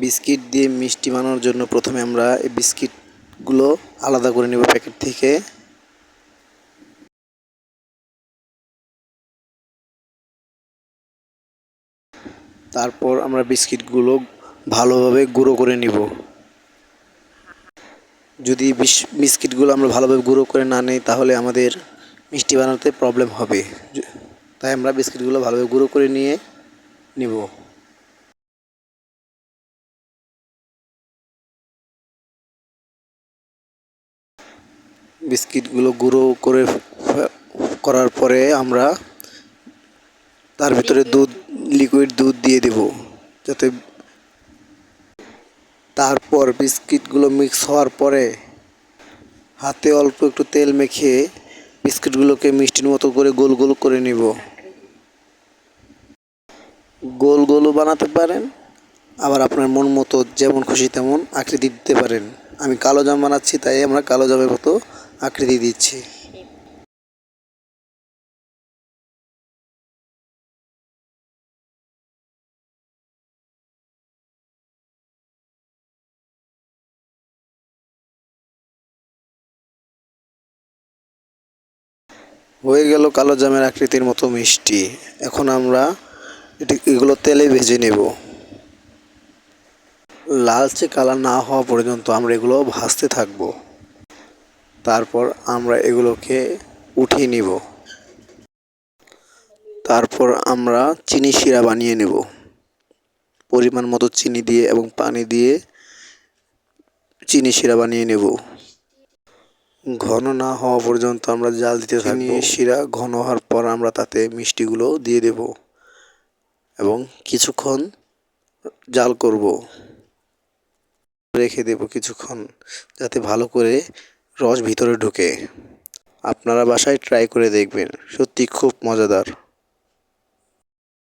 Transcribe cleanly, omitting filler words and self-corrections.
Biscuit দিয়ে মিষ্টি বানানোর জন্য প্রথমে আমরা এই বিস্কিটগুলো আলাদা করে নেব প্যাকেট থেকে। তারপর আমরা বিস্কিটগুলো ভালোভাবে গুঁড়ো করে নিব। যদি বিস্কিটগুলো আমরা ভালোভাবে গুঁড়ো করে না নিই তাহলে আমাদের মিষ্টি বানাতে প্রবলেম হবে। তাই আমরা বিস্কিটগুলো ভালোভাবে গুঁড়ো করে নিয়ে নিব। বিস্কিটগুলো গুঁড়ো করার পরে আমরা তার ভিতরে লিকুইড দুধ দিয়ে দেব, যাতে তারপর বিস্কিটগুলো মিক্স হওয়ার পরে হাতে অল্প একটু তেল মেখে বিস্কিটগুলোকে মিষ্টির মতো করে গোল গোল করে নিব। গোল গোলও বানাতে পারেন, আবার আপনার মন মতো যেমন খুশি তেমন আকৃতি দিতে পারেন। আমি কালো জাম বানাচ্ছি, তাই আমরা কালো জামের মতো আকৃতি দিচ্ছি। হয়ে গেল কালো জামের আকৃতির মতো মিষ্টি। এখন আমরা এগুলো তেলে ভেজে নেব। লালচে কালার না হওয়া পর্যন্ত আমরা এগুলো ভাজতে থাকব। তারপর আমরা এগুলোকে উঠিয়ে নিব। তারপর আমরা চিনি শিরা বানিয়ে নেব। পরিমাণ মতো চিনি দিয়ে এবং পানি দিয়ে চিনি শিরা বানিয়ে নেব। ঘন না হওয়া পর্যন্ত আমরা জাল দিতে থাকব। চিনি শিরা ঘন হওয়ার পর আমরা তাতে মিষ্টিগুলো দিয়ে দেব এবং কিছুক্ষণ জাল করব। রেখে দেব কিছুক্ষণ, যাতে ভালো করে রস ভিতরে ঢোকে। আপনারা বাসায় ট্রাই করে দেখবেন, সত্যি খুব মজাদার।